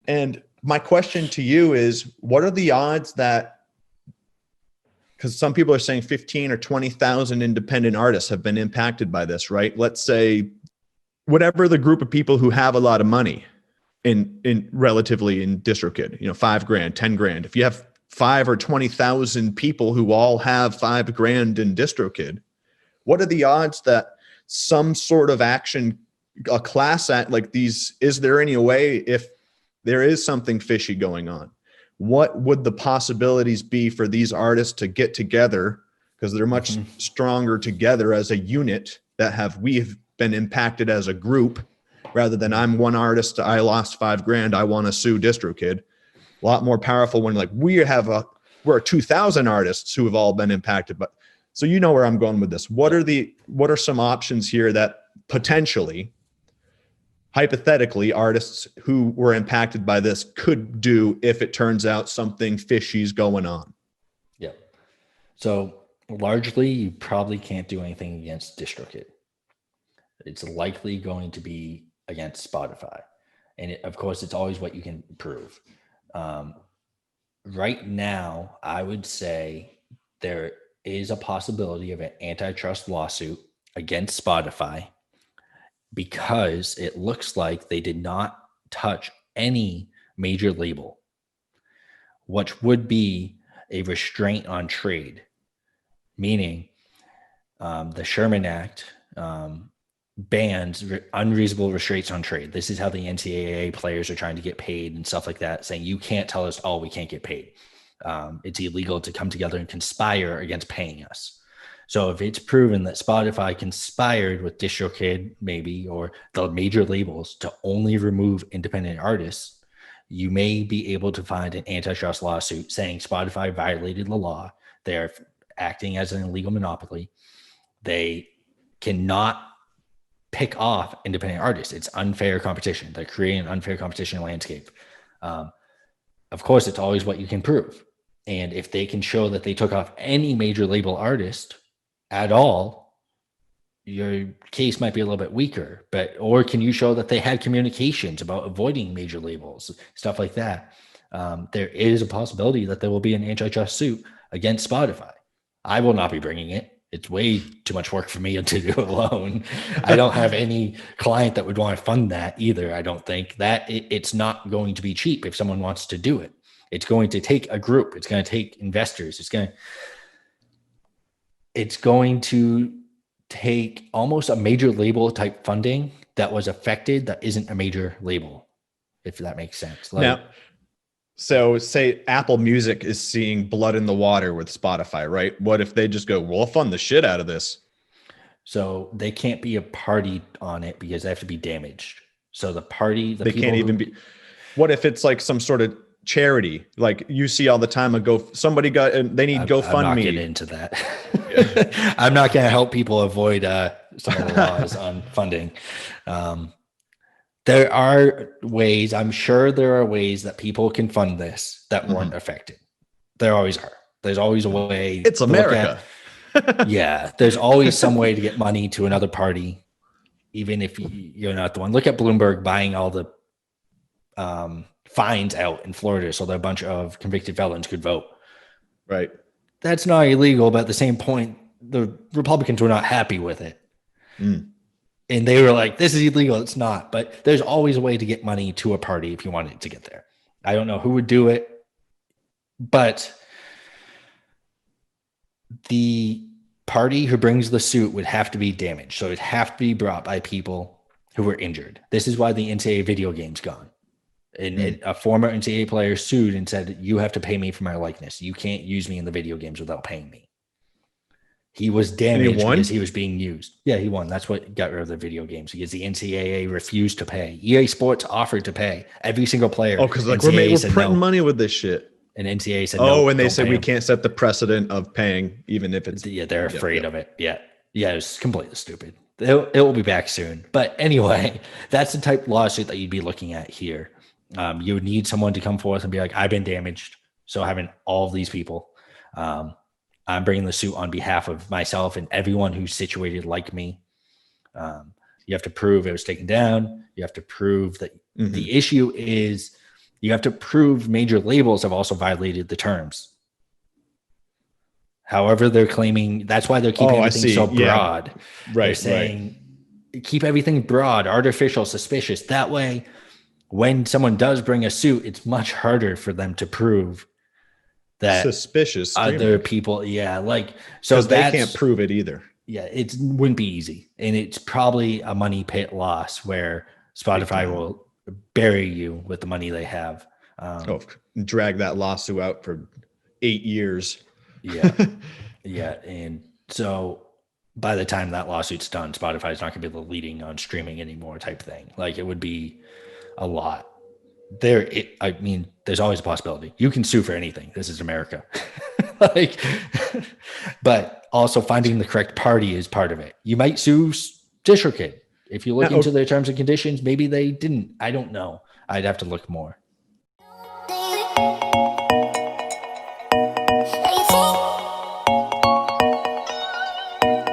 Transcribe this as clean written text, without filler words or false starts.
And my question to you is, what are the odds that, because some people are saying 15 or 20,000 independent artists have been impacted by this, right? Let's say whatever the group of people who have a lot of money in relatively in Distrokid, $5,000, 10 grand. If you have 5 or 20,000 people who all have $5,000 in Distrokid, what are the odds that some sort of action, a class act like these, is there any way, if there is something fishy going on, what would the possibilities be for these artists to get together? Because they're much stronger together as a unit we've been impacted as a group, rather than I'm one artist, I lost $5,000, I want to sue Distrokid. A lot more powerful when we're 2,000 artists who have all been impacted. But so you know where I'm going with this. What are some options here that potentially, hypothetically, artists who were impacted by this could do if it turns out something fishy's going on? Yeah. So largely, you probably can't do anything against Distrokid. It's likely going to be against Spotify. And of course, it's always what you can prove. Right now, I would say there is a possibility of an antitrust lawsuit against Spotify, because it looks like they did not touch any major label, which would be a restraint on trade, meaning the Sherman Act bans unreasonable restraints on trade. This is how the NCAA players are trying to get paid and stuff like that, saying you can't tell us, oh, we can't get paid. It's illegal to come together and conspire against paying us. So if it's proven that Spotify conspired with Distrokid, maybe, or the major labels to only remove independent artists, you may be able to find an antitrust lawsuit saying Spotify violated the law. They're acting as an illegal monopoly. They cannot pick off independent artists. It's unfair competition. They're creating an unfair competition landscape. Of course, it's always what you can prove. And if they can show that they took off any major label artist at all, your case might be a little bit weaker. Or can you show that they had communications about avoiding major labels, stuff like that? There is a possibility that there will be an antitrust suit against Spotify. I will not be bringing it. It's way too much work for me to do alone. I don't have any client that would want to fund that either. I don't think that it's not going to be cheap if someone wants to do it. It's going to take a group. It's going to take investors. It's going to take almost a major label type funding that was affected that isn't a major label, if that makes sense. Now, so say Apple Music is seeing blood in the water with Spotify, right? What if they just go, we'll fund the shit out of this? So they can't be a party on it because they have to be damaged. So they can't even be. What if it's like some sort of charity, like you see all the time, they need GoFundMe? I'm not getting into that. I'm not going to help people avoid some of the laws on funding. There are ways, I'm sure there are ways that people can fund this that weren't affected. There always are. There's always a way. It's America. Yeah. There's always some way to get money to another party, even if you're not the one. Look at Bloomberg buying all the fines out in Florida so that a bunch of convicted felons could vote. Right. That's not illegal, but at the same point, the Republicans were not happy with it. And they were like, this is illegal. It's not. But there's always a way to get money to a party if you wanted to get there. I don't know who would do it, but the party who brings the suit would have to be damaged. So it'd have to be brought by people who were injured. This is why the NCAA video game's gone. And a former NCAA player sued and said, you have to pay me for my likeness. You can't use me in the video games without paying me. He was damaged because he was being used. Yeah, he won. That's what got rid of the video games, because the NCAA refused to pay. EA Sports offered to pay every single player. Oh, because like we're printing money with this shit. And NCAA said no. Oh, and they said we can't set the precedent of paying, even if it's... Yeah, they're afraid of it. Yeah. Yeah, it was completely stupid. It will be back soon. But anyway, that's the type of lawsuit that you'd be looking at here. You would need someone to come forth and be like, I've been damaged. So having all of these people... I'm bringing the suit on behalf of myself and everyone who's situated like me. You have to prove it was taken down. You have to prove that the issue is You have to prove major labels have also violated the terms. However, they're claiming that's why they're keeping everything so broad. Right. They're saying keep everything broad, artificial, suspicious. That way, when someone does bring a suit, it's much harder for them to prove that suspicious other people. Yeah. Like, so because they can't prove it either. Yeah. It wouldn't be easy. And it's probably a money pit loss where Spotify will bury you with the money they have. Drag that lawsuit out for 8 years. Yeah. Yeah. And so by the time that lawsuit's done, Spotify's not going to be the leading on streaming anymore type thing. Like, it would be a lot. I mean, there's always a possibility. You can sue for anything. This is America. Like, but also finding the correct party is part of it. You might sue Distrokid. If you look into their terms and conditions, maybe they didn't. I don't know. I'd have to look more.